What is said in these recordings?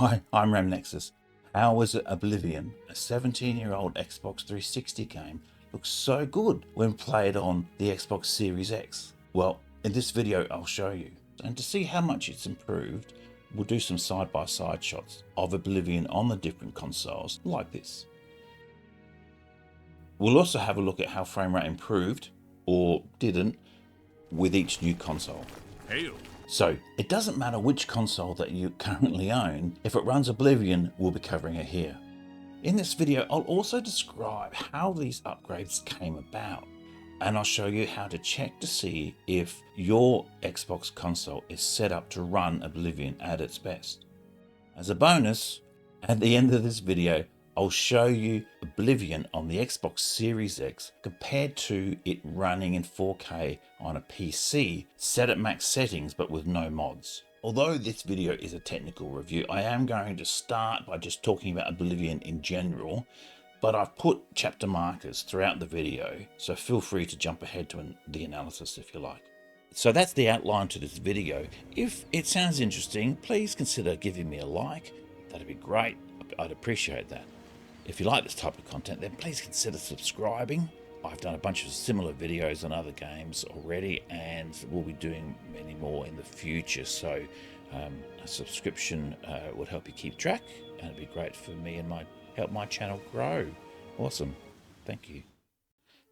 Hi, I'm Ramnexus. How is it Oblivion, a 17-year-old Xbox 360 game, looks so good when played on the Xbox Series X? Well, in this video I'll show you. And to see how much it's improved, we'll do some side-by-side shots of Oblivion on the different consoles, like this. We'll also have a look at how frame rate improved, or didn't, with each new console. Hail. So, it doesn't matter which console that you currently own, if it runs Oblivion, we'll be covering it here. In this video, I'll also describe how these upgrades came about, and I'll show you how to check to see if your Xbox console is set up to run Oblivion at its best. As a bonus, at the end of this video, I'll show you Oblivion on the Xbox Series X compared to it running in 4K on a PC set at max settings but with no mods. Although this video is a technical review, I am going to start by just talking about Oblivion in general, but I've put chapter markers throughout the video, so feel free to jump ahead to the analysis if you like. So that's the outline to this video. If it sounds interesting, please consider giving me a like. That'd be great. I'd appreciate that. If you like this type of content, then please consider subscribing. I've done a bunch of similar videos on other games already, and we'll be doing many more in the future. So a subscription would help you keep track, and it'd be great for me and help my channel grow. Awesome. Thank you.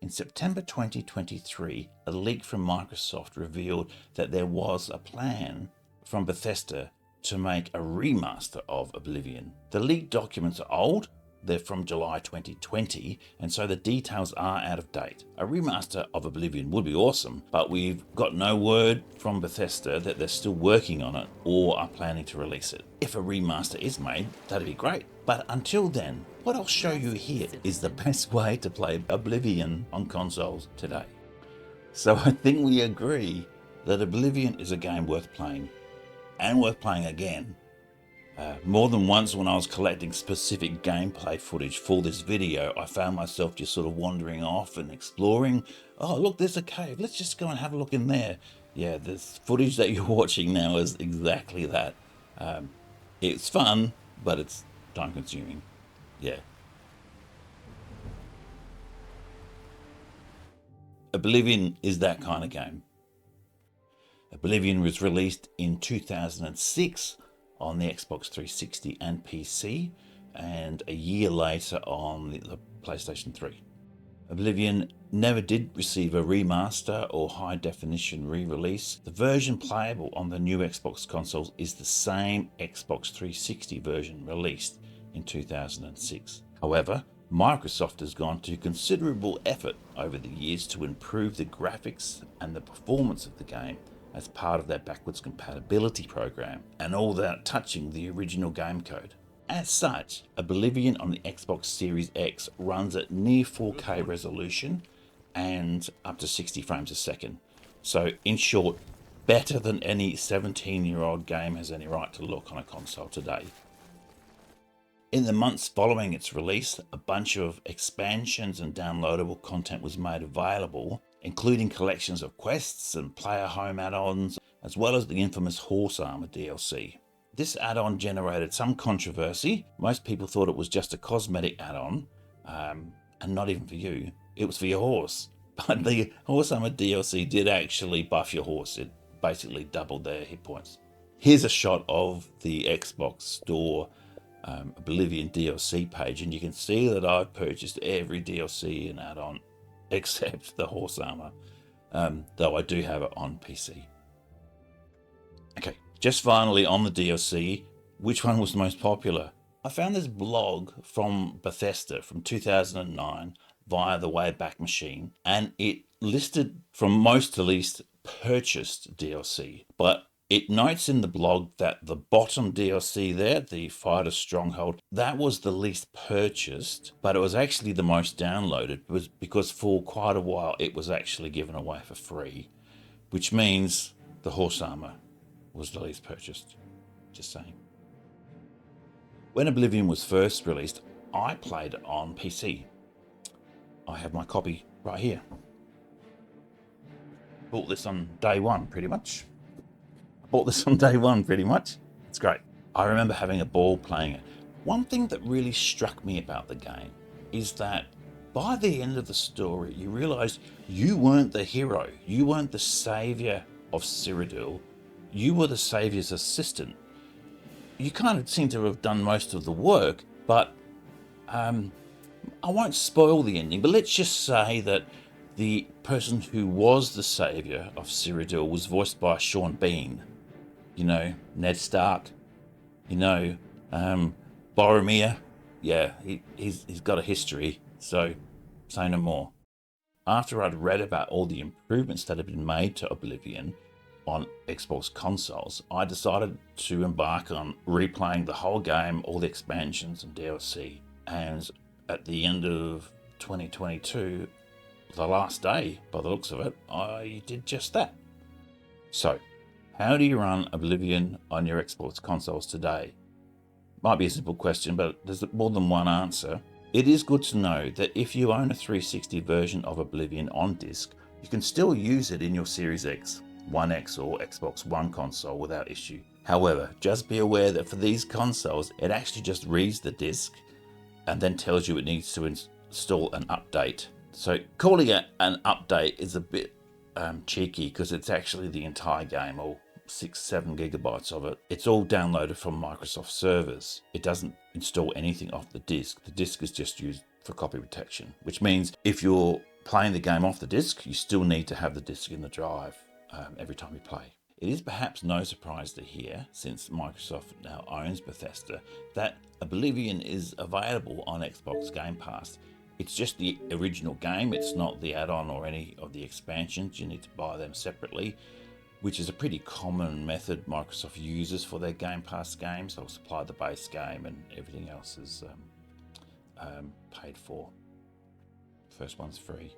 In September 2023, a leak from Microsoft revealed that there was a plan from Bethesda to make a remaster of Oblivion. The leaked documents are old. They're from July 2020, and so the details are out of date. A remaster of Oblivion would be awesome, but we've got no word from Bethesda that they're still working on it or are planning to release it. If a remaster is made, that'd be great. But until then, what I'll show you here is the best way to play Oblivion on consoles today. So I think we agree that Oblivion is a game worth playing, and worth playing again. More than once when I was collecting specific gameplay footage for this video, I found myself just sort of wandering off and exploring. Oh, look, there's a cave. Let's just go and have a look in there. Yeah, this footage that you're watching now is exactly that. It's fun, but it's time consuming. Yeah. Oblivion is that kind of game. Oblivion was released in 2006 on the Xbox 360 and PC, and a year later on the PlayStation 3. Oblivion never did receive a remaster or high definition re-release. The version playable on the new Xbox consoles is the same Xbox 360 version released in 2006. However, Microsoft has gone to considerable effort over the years to improve the graphics and the performance of the game as part of their backwards compatibility program, and all that touching the original game code. As such, Oblivion on the Xbox Series X runs at near 4K resolution and up to 60 frames a second. So in short, better than any 17-year-old game has any right to look on a console today. In the months following its release, a bunch of expansions and downloadable content was made available, including collections of quests and player home add-ons, as well as the infamous Horse Armor DLC. This add-on generated some controversy. Most people thought it was just a cosmetic add-on, and not even for you. It was for your horse. But the Horse Armor DLC did actually buff your horse. It basically doubled their hit points. Here's a shot of the Xbox Store Oblivion DLC page, and you can see that I've purchased every DLC and add-on except the Horse Armor, though I do have it on PC. Okay, just finally on the DLC, which one was the most popular? I found this blog from Bethesda from 2009 via the Wayback Machine, and it listed from most to least purchased DLC, but it notes in the blog that the bottom DLC there, the Fighter Stronghold, that was the least purchased, but it was actually the most downloaded. It was because for quite a while it was actually given away for free, which means the Horse Armor was the least purchased. Just saying. When Oblivion was first released, I played it on PC. I have my copy right here. Bought this on day one, pretty much. It's great. I remember having a ball playing it. One thing that really struck me about the game is that by the end of the story, you realise you weren't the hero. You weren't the saviour of Cyrodiil. You were the saviour's assistant. You kind of seem to have done most of the work, but I won't spoil the ending, but let's just say that the person who was the saviour of Cyrodiil was voiced by Sean Bean. You know, Ned Stark. You know, Boromir. Yeah, he's got a history, so say no more. After I'd read about all the improvements that had been made to Oblivion on Xbox consoles, I decided to embark on replaying the whole game, all the expansions and DLC. And at the end of 2022, the last day, by the looks of it, I did just that. So, how do you run Oblivion on your Xbox consoles today? Might be a simple question, but there's more than one answer. It is good to know that if you own a 360 version of Oblivion on disc, you can still use it in your Series X, One X or Xbox One console without issue. However, just be aware that for these consoles, it actually just reads the disc and then tells you it needs to install an update. So calling it an update is a bit cheeky because it's actually the entire game, or 6-7 gigabytes of it. It's all downloaded from Microsoft servers. It doesn't install anything off the disc. The disc is just used for copy protection, which means if you're playing the game off the disc, you still need to have the disc in the drive every time you play. It is perhaps no surprise to hear, since Microsoft now owns Bethesda, that Oblivion is available on Xbox Game Pass. It's just the original game. It's not the add-on or any of the expansions. You need to buy them separately, which is a pretty common method Microsoft uses for their Game Pass games. They'll supply the base game and everything else is paid for. First one's free.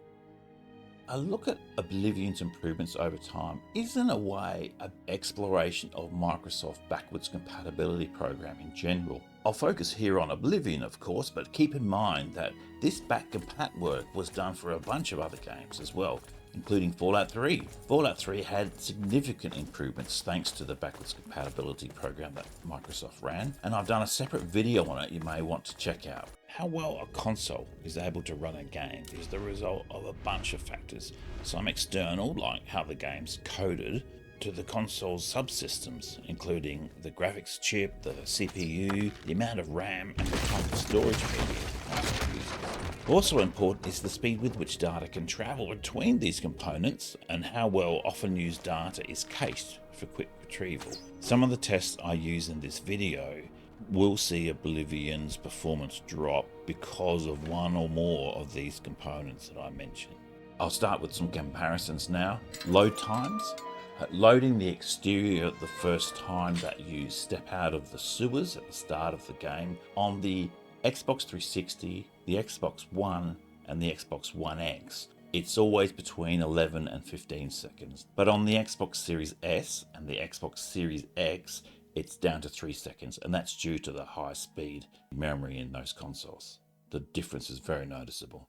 A look at Oblivion's improvements over time is in a way an exploration of Microsoft's backwards compatibility program in general. I'll focus here on Oblivion, of course, but keep in mind that this back-compat work was done for a bunch of other games as well, including Fallout 3. Fallout 3 had significant improvements thanks to the backwards compatibility program that Microsoft ran, and I've done a separate video on it you may want to check out. How well a console is able to run a game is the result of a bunch of factors, some external, like how the game's coded, to the console's subsystems, including the graphics chip, the CPU, the amount of RAM, and the type of storage media the console uses. Also important is the speed with which data can travel between these components and how well often used data is cached for quick retrieval. Some of the tests I use in this video will see Oblivion's performance drop because of one or more of these components that I mentioned. I'll start with some comparisons now. Load times. Loading the exterior the first time that you step out of the sewers at the start of the game on the Xbox 360, the Xbox One and the Xbox One X, it's always between 11 and 15 seconds. But on the Xbox Series S and the Xbox Series X, it's down to 3 seconds, and that's due to the high speed memory in those consoles. The difference is very noticeable.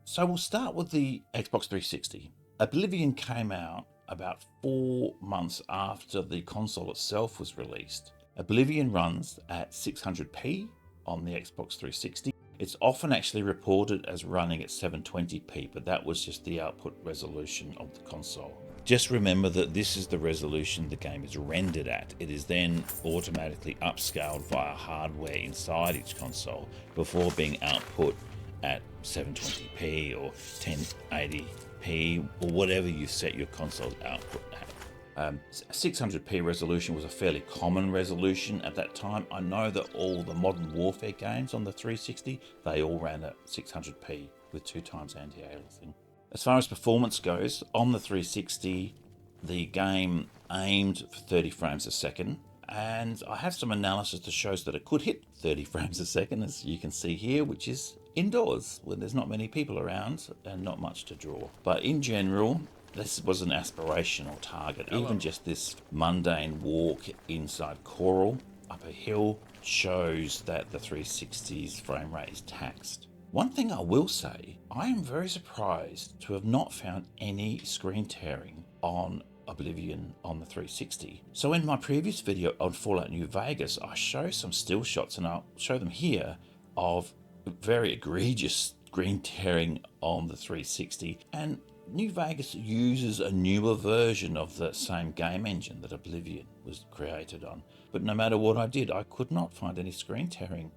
So we'll start with the Xbox 360. Oblivion came out about 4 months after the console itself was released. Oblivion runs at 600p on the Xbox 360. It's often actually reported as running at 720p, but that was just the output resolution of the console. Just remember that this is the resolution the game is rendered at. It is then automatically upscaled via hardware inside each console before being output at 720p or 1080p or whatever you set your console's output at. 600p resolution was a fairly common resolution at that time. I know that all the Modern Warfare games on the 360, they all ran at 600p with 2x anti-aliasing. As far as performance goes, on the 360, the game aimed for 30 frames a second, and I have some analysis that shows that it could hit 30 frames a second, as you can see here, which is indoors, when there's not many people around and not much to draw. But in general, this was an aspirational target. Even just this mundane walk inside Coral up a hill shows that the 360's frame rate is taxed. One thing I will say, I am very surprised to have not found any screen tearing on Oblivion on the 360. So in my previous video on Fallout New Vegas, I show some still shots, and I'll show them here, of very egregious screen tearing on the 360. And New Vegas uses a newer version of the same game engine that Oblivion was created on. But no matter what I did, I could not find any screen tearing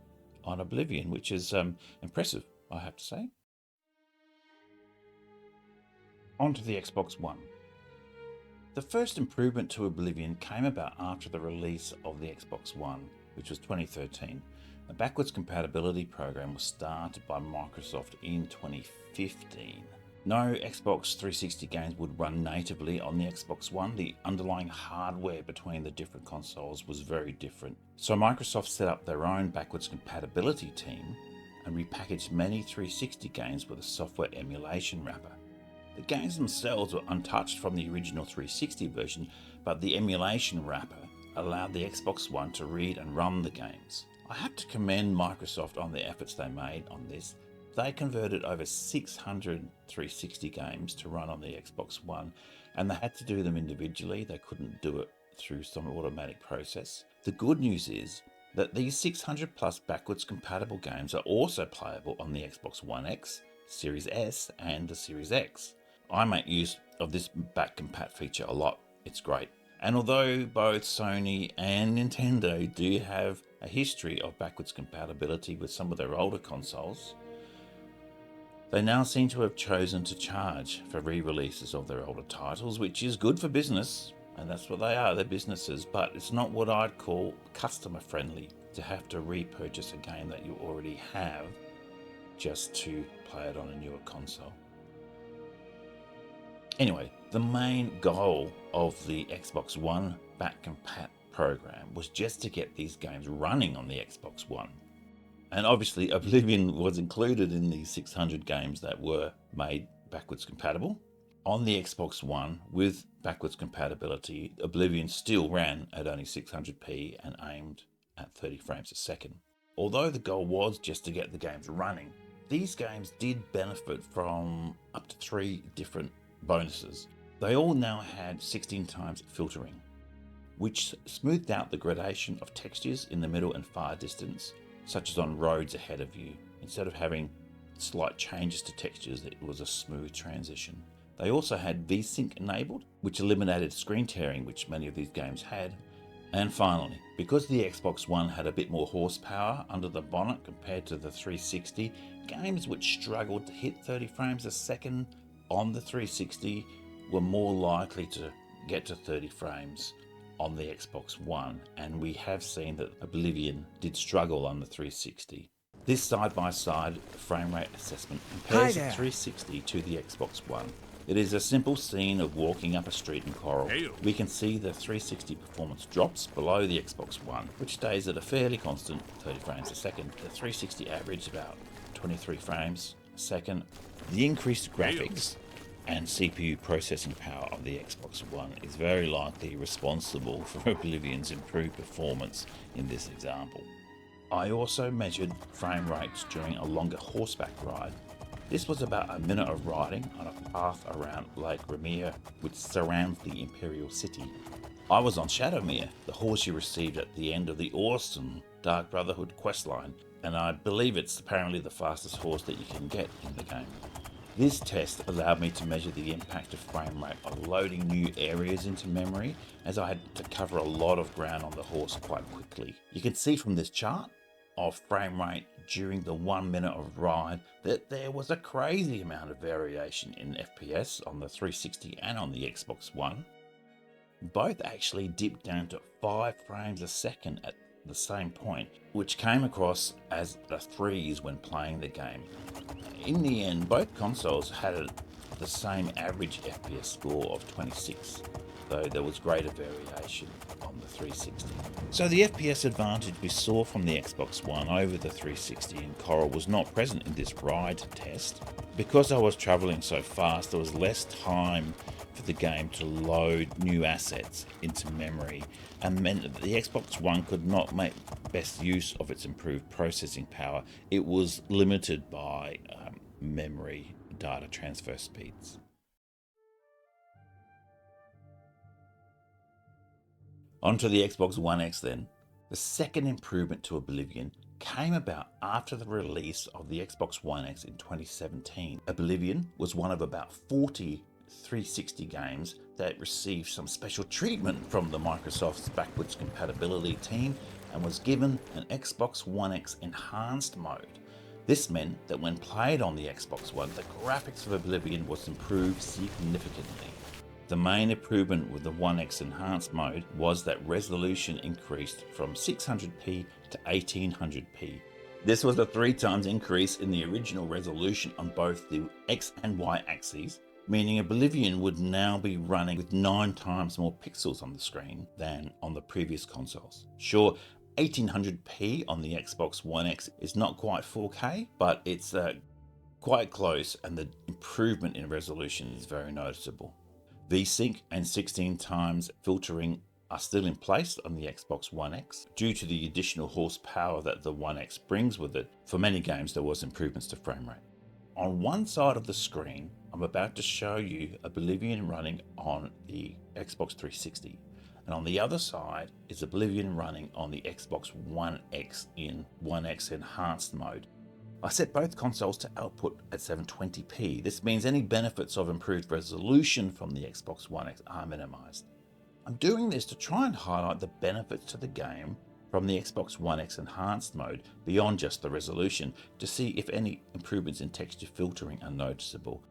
on Oblivion, which is impressive, I have to say. On to the Xbox One. The first improvement to Oblivion came about after the release of the Xbox One, which was 2013. A backwards compatibility program was started by Microsoft in 2015. No Xbox 360 games would run natively on the Xbox One. The underlying hardware between the different consoles was very different. So Microsoft set up their own backwards compatibility team and repackaged many 360 games with a software emulation wrapper. The games themselves were untouched from the original 360 version, but the emulation wrapper allowed the Xbox One to read and run the games. I have to commend Microsoft on the efforts they made on this. They converted over 600 360 games to run on the Xbox One, and they had to do them individually. They couldn't do it through some automatic process. The good news is that these 600 plus backwards compatible games are also playable on the Xbox One X, Series S and the Series X. I make use of this Back-Compat feature a lot. It's great. And although both Sony and Nintendo do have a history of backwards compatibility with some of their older consoles, they now seem to have chosen to charge for re-releases of their older titles, which is good for business, and that's what they are, they're businesses, but it's not what I'd call customer friendly to have to repurchase a game that you already have just to play it on a newer console. Anyway, the main goal of the Xbox One Back-Compat program was just to get these games running on the Xbox One. And obviously Oblivion was included in the 600 games that were made backwards compatible. On the Xbox One, with backwards compatibility, Oblivion still ran at only 600p and aimed at 30 frames a second. Although the goal was just to get the games running, these games did benefit from up to 3 different bonuses. They all now had 16 times filtering, which smoothed out the gradation of textures in the middle and far distance, such as on roads ahead of you. Instead of having slight changes to textures, it was a smooth transition. They also had VSync enabled, which eliminated screen tearing, which many of these games had. And finally, because the Xbox One had a bit more horsepower under the bonnet compared to the 360, games which struggled to hit 30 frames a second on the 360 were more likely to get to 30 frames on the Xbox One, and we have seen that Oblivion did struggle on the 360. This side-by-side frame rate assessment compares the 360 to the Xbox One. It is a simple scene of walking up a street in Coral. We can see the 360 performance drops below the Xbox One, which stays at a fairly constant 30 frames a second. The 360 averaged about 23 frames a second. The increased graphics and CPU processing power of the Xbox One is very likely responsible for Oblivion's improved performance in this example. I also measured frame rates during a longer horseback ride. This was about a minute of riding on a path around Lake Ramir, which surrounds the Imperial City. I was on Shadowmere, the horse you received at the end of the awesome Dark Brotherhood questline, and I believe it's apparently the fastest horse that you can get in the game. This test allowed me to measure the impact of frame rate of loading new areas into memory, as I had to cover a lot of ground on the horse quite quickly. You can see from this chart of frame rate during the 1 minute of ride that there was a crazy amount of variation in FPS on the 360 and on the Xbox One. Both actually dipped down to 5 frames a second at the same point, which came across as a freeze when playing the game. In the end, both consoles had the same average FPS score of 26, though there was greater variation on the 360. So the FPS advantage we saw from the Xbox One over the 360 in Coral was not present in this ride test. Because I was travelling so fast, there was less time for the game to load new assets into memory, and meant that the Xbox One could not make best use of its improved processing power. It was limited by memory data transfer speeds. Onto the Xbox One X then. The second improvement to Oblivion came about after the release of the Xbox One X in 2017. Oblivion was one of about 40 360 games that received some special treatment from the Microsoft's backwards compatibility team and was given an Xbox One X enhanced mode. This meant that when played on the Xbox One, the graphics of Oblivion was improved significantly. The main improvement with the One X enhanced mode was that resolution increased from 600p to 1800p. This was a 3 times increase in the original resolution on both the X and Y axes, meaning Oblivion would now be running with 9 times more pixels on the screen than on the previous consoles. Sure, 1800p on the Xbox One X is not quite 4K, but it's quite close, and the improvement in resolution is very noticeable. VSync and 16 times filtering are still in place on the Xbox One X due to the additional horsepower that the One X brings with it. For many games there was improvements to frame rate. On one side of the screen, I'm about to show you Oblivion running on the Xbox 360. And on the other side is Oblivion running on the Xbox One X in One X enhanced mode. I set both consoles to output at 720p. This means any benefits of improved resolution from the Xbox One X are minimized. I'm doing this to try and highlight the benefits to the game from the Xbox One X enhanced mode beyond just the resolution, to see if any improvements in texture filtering are noticeable.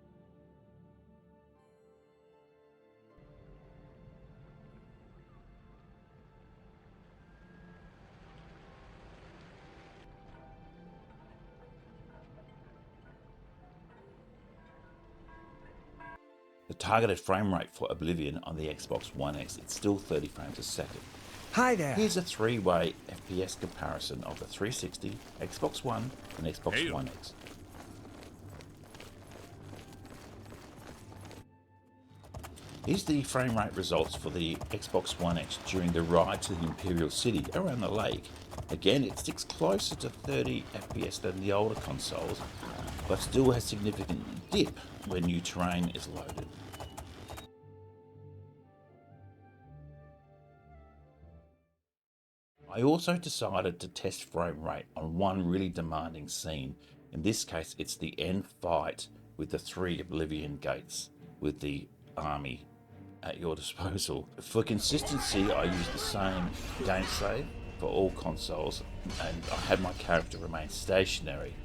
The targeted frame rate for Oblivion on the Xbox One X is still 30 frames a second. Hi there. Here's a 3-way FPS comparison of the 360, Xbox One, and Xbox One X. Here's the frame rate results for the Xbox One X during the ride to the Imperial City around the lake. Again, it sticks closer to 30 FPS than the older consoles, but still has significant dip when new terrain is loaded. I also decided to test frame rate on one really demanding scene. In this case, it's the end fight with the 3 Oblivion gates with the army at your disposal. For consistency, I used the same game save for all consoles, and I had my character remain stationary.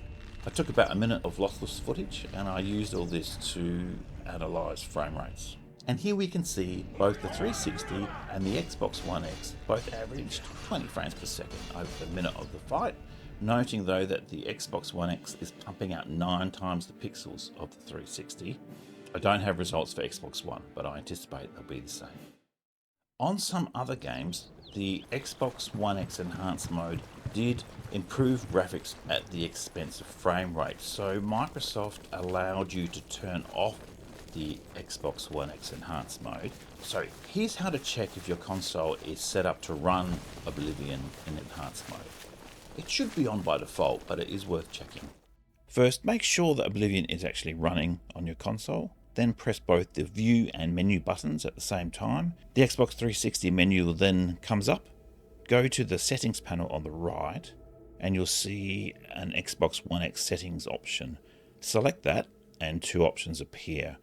I took about a minute of lossless footage, and I used all this to analyse frame rates. And here we can see both the 360 and the Xbox One X both averaged 20 frames per second over the minute of the fight, noting though that the Xbox One X is pumping out 9 times the pixels of the 360. I don't have results for Xbox One, but I anticipate they'll be the same. On some other games, the Xbox One X enhanced mode did improve graphics at the expense of frame rate, so Microsoft allowed you to turn off the Xbox One X enhanced mode. So here's how to check if your console is set up to run Oblivion in enhanced mode. It should be on by default, but it is worth checking. First, make sure that Oblivion is actually running on your console. Then press both the view and menu buttons at the same time. The Xbox 360 menu then comes up. Go to the settings panel on the right and you'll see an Xbox One X settings option. Select that and 2 options appear.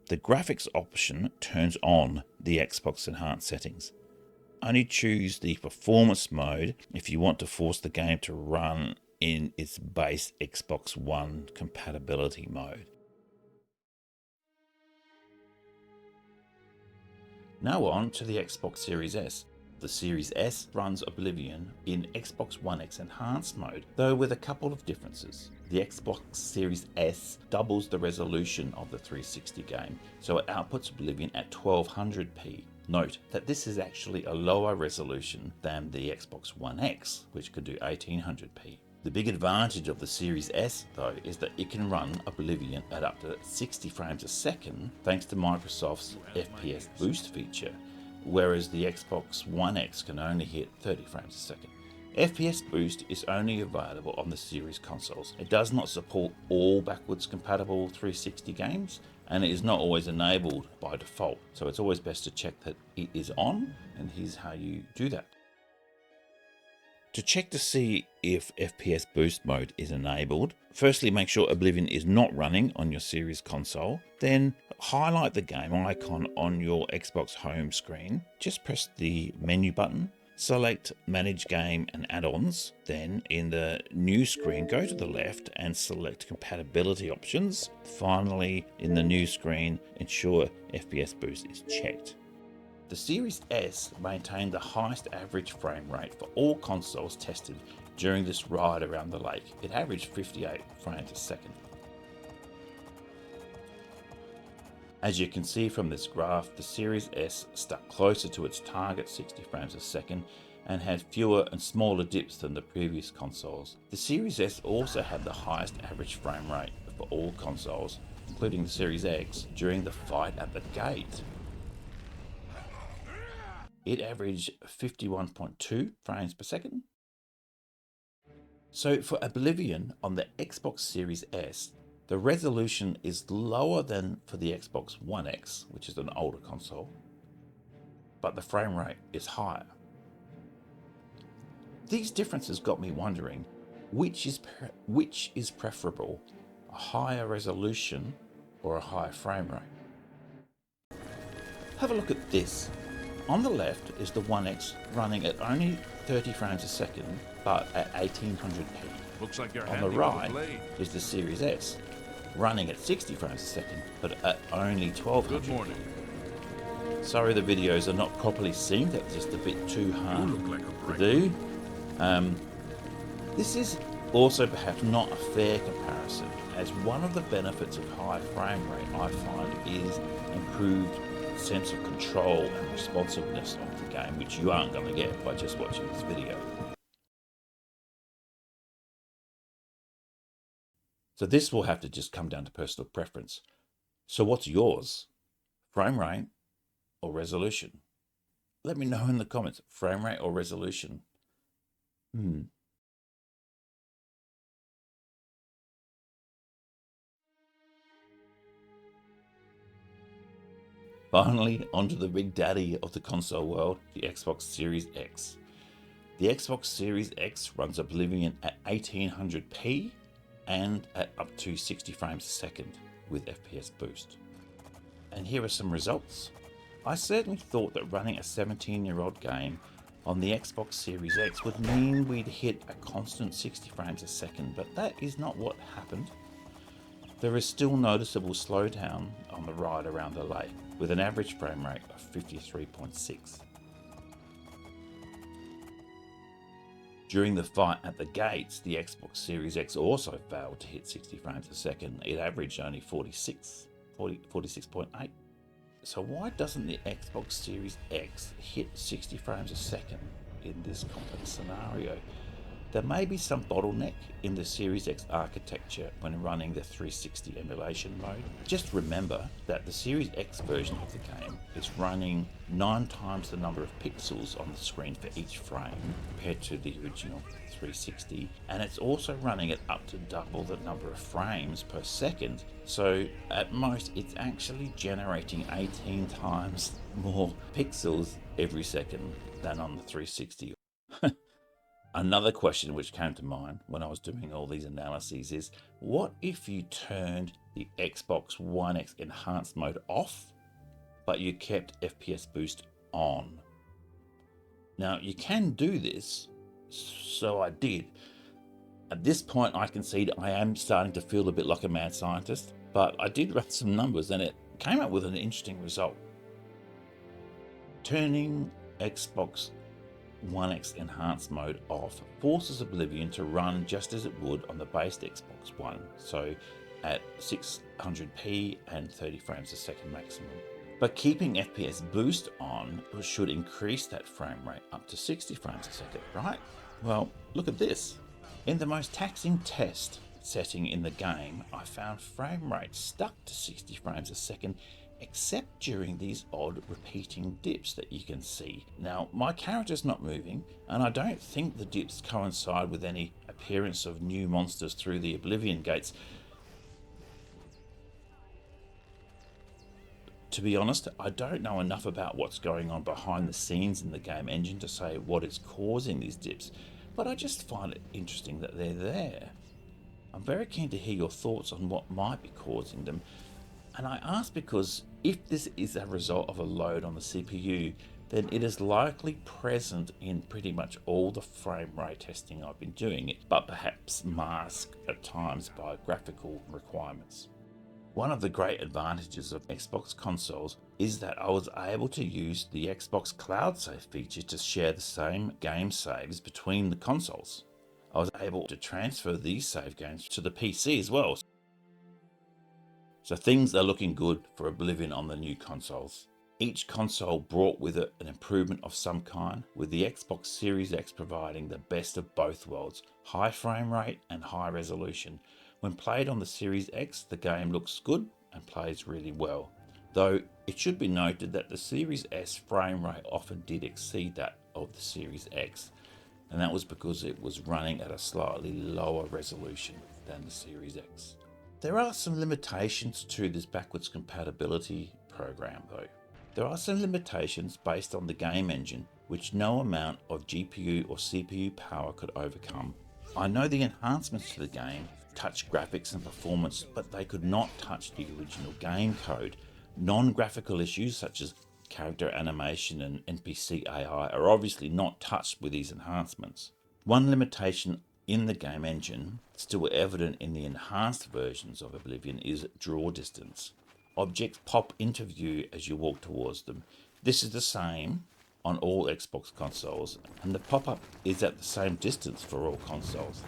The graphics option turns on the Xbox enhanced settings. Only choose the performance mode if you want to force the game to run in its base Xbox One compatibility mode. Now on to the Xbox Series S. The Series S runs Oblivion in Xbox One X enhanced mode, though with a couple of differences. The Xbox Series S doubles the resolution of the 360 game, so it outputs Oblivion at 1200p. Note that this is actually a lower resolution than the Xbox One X, which could do 1800p. The big advantage of the Series S, though, is that it can run Oblivion at up to 60 frames a second thanks to Microsoft's FPS Boost feature, whereas the Xbox One X can only hit 30 frames a second. FPS Boost is only available on the Series consoles. It does not support all backwards compatible 360 games, and it is not always enabled by default. So it's always best to check that it is on, and here's how you do that. To check to see if FPS Boost mode is enabled, firstly make sure Oblivion is not running on your Series console, then highlight the game icon on your Xbox home screen, just press the menu button, select Manage Game and Add-ons, then in the new screen go to the left and select Compatibility Options. Finally, in the new screen, ensure FPS Boost is checked. The Series S maintained the highest average frame rate for all consoles tested during this ride around the lake. It averaged 58 frames a second. As you can see from this graph, the Series S stuck closer to its target 60 frames a second and had fewer and smaller dips than the previous consoles. The Series S also had the highest average frame rate for all consoles, including the Series X, during the fight at the gate. It averaged 51.2 frames per second. So for Oblivion on the Xbox Series S, the resolution is lower than for the Xbox One X, which is an older console, but the frame rate is higher. These differences got me wondering, which is preferable, a higher resolution or a higher frame rate? Have a look at this. On the left is the One X running at only 30 frames a second, but at 1800p. Looks like you're on the right is the Series S, running at 60 frames a second, but at only 1200p. Good morning. Sorry the videos are not properly synced, that's just a bit too hard to do. This is also perhaps not a fair comparison, as one of the benefits of high frame rate I find is improved sense of control and responsiveness of the game, which you aren't going to get by just watching this video. So this will have to just come down to personal preference. So what's yours? Frame rate or resolution? Let me know in the comments, frame rate or resolution. Finally, onto the big daddy of the console world, the Xbox Series X. The Xbox Series X runs Oblivion at 1800p and at up to 60 frames a second with FPS Boost. And here are some results. I certainly thought that running a 17-year-old game on the Xbox Series X would mean we'd hit a constant 60 frames a second, but that is not what happened. There is still noticeable slowdown on the ride around the lake, with an average frame rate of 53.6. During the fight at the gates, the Xbox Series X also failed to hit 60 frames a second. It averaged only 46.8. So why doesn't the Xbox Series X hit 60 frames a second in this complex scenario? There may be some bottleneck in the Series X architecture when running the 360 emulation mode. Just remember that the Series X version of the game is running 9 times the number of pixels on the screen for each frame compared to the original 360, and it's also running at up to double the number of frames per second. So at most it's actually generating 18 times more pixels every second than on the 360. Another question which came to mind when I was doing all these analyses is, what if you turned the Xbox One X enhanced mode off, but you kept FPS Boost on? Now you can do this, so I did. At this point I concede I am starting to feel a bit like a mad scientist, but I did run some numbers and it came up with an interesting result. Turning Xbox One X enhanced mode off forces Oblivion to run just as it would on the base Xbox One, so at 600p and 30 frames a second maximum. But keeping FPS Boost on should increase that frame rate up to 60 frames a second, right? Well, look at this. In the most taxing test setting in the game, I found frame rate stuck to 60 frames a second, except during these odd repeating dips that you can see. Now, my character's not moving, and I don't think the dips coincide with any appearance of new monsters through the Oblivion gates. to be honest, I don't know enough about what's going on behind the scenes in the game engine to say what is causing these dips, but I just find it interesting that they're there. I'm very keen to hear your thoughts on what might be causing them, and I ask because if this is a result of a load on the CPU, then it is likely present in pretty much all the frame rate testing I've been doing, but perhaps masked at times by graphical requirements. One of the great advantages of Xbox consoles is that I was able to use the Xbox Cloud Save feature to share the same game saves between the consoles. I was able to transfer these save games to the PC as well. So things are looking good for Oblivion on the new consoles. Each console brought with it an improvement of some kind, with the Xbox Series X providing the best of both worlds, high frame rate and high resolution. When played on the Series X, the game looks good and plays really well, though it should be noted that the Series S frame rate often did exceed that of the Series X, and that was because it was running at a slightly lower resolution than the Series X. There are some limitations to this backwards compatibility program though. There are some limitations based on the game engine which no amount of GPU or CPU power could overcome. I know the enhancements to the game touch graphics and performance, but they could not touch the original game code. Non-graphical issues such as character animation and NPC AI are obviously not touched with these enhancements. One limitation in the game engine, still evident in the enhanced versions of Oblivion, is draw distance. Objects pop into view as you walk towards them. This is the same on all Xbox consoles, and the pop-up is at the same distance for all consoles.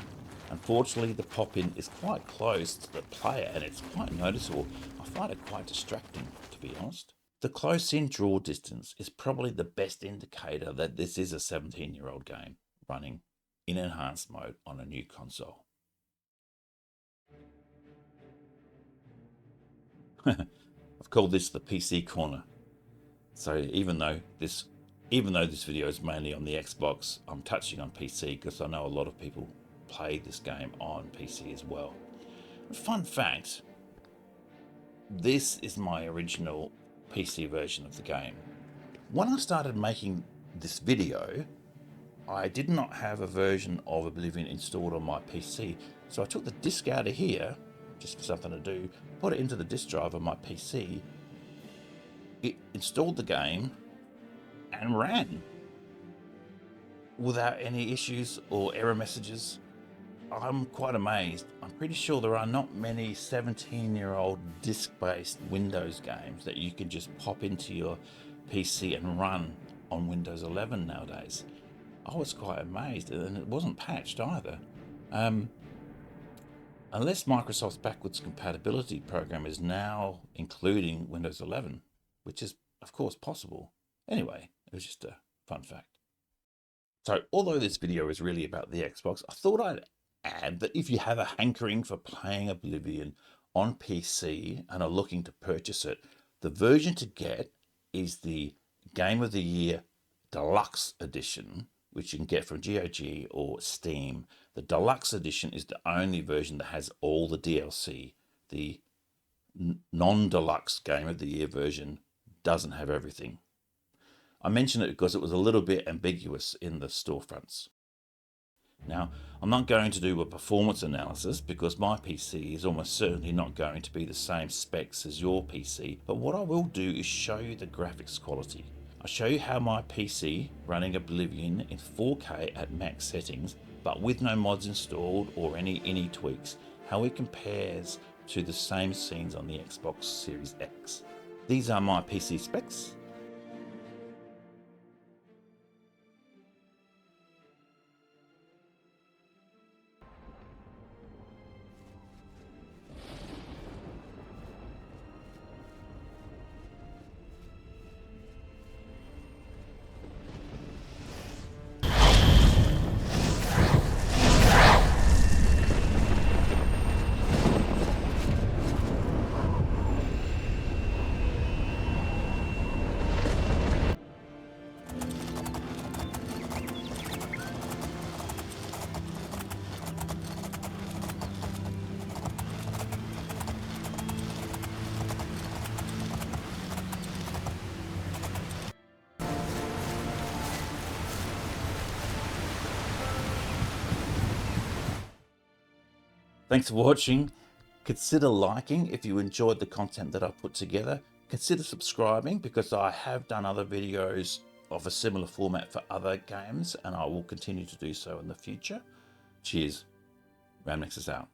Unfortunately, the pop-in is quite close to the player and it's quite noticeable. I find it quite distracting, to be honest. The close-in draw distance is probably the best indicator that this is a 17-year-old game running in enhanced mode on a new console. I've called this the PC corner. So even though this video is mainly on the Xbox, I'm touching on PC because I know a lot of people play this game on PC as well. Fun fact, this is my original PC version of the game. When I started making this video, I did not have a version of Oblivion installed on my PC, so I took the disk out of here, just for something to do, put it into the disk drive of my PC, it installed the game and ran without any issues or error messages. I'm quite amazed. I'm pretty sure there are not many 17-year-old disk-based Windows games that you can just pop into your PC and run on Windows 11 nowadays. I was quite amazed, and it wasn't patched either. Unless Microsoft's backwards compatibility program is now including Windows 11, which is of course possible. Anyway, it was just a fun fact. So although this video is really about the Xbox, I thought I'd add that if you have a hankering for playing Oblivion on PC and are looking to purchase it, the version to get is the Game of the Year Deluxe Edition, which you can get from GOG or Steam. The Deluxe Edition is the only version that has all the DLC. The non-deluxe Game of the Year version doesn't have everything. I mention it because it was a little bit ambiguous in the storefronts. Now, I'm not going to do a performance analysis because my PC is almost certainly not going to be the same specs as your PC, but what I will do is show you the graphics quality. I'll show you how my PC running Oblivion in 4K at max settings, but with no mods installed or any INI tweaks, how it compares to the same scenes on the Xbox Series X. These are my PC specs. Thanks for watching. Consider liking if you enjoyed the content that I put together. Consider subscribing because I have done other videos of a similar format for other games, and I will continue to do so in the future. Cheers. Ramnexus out.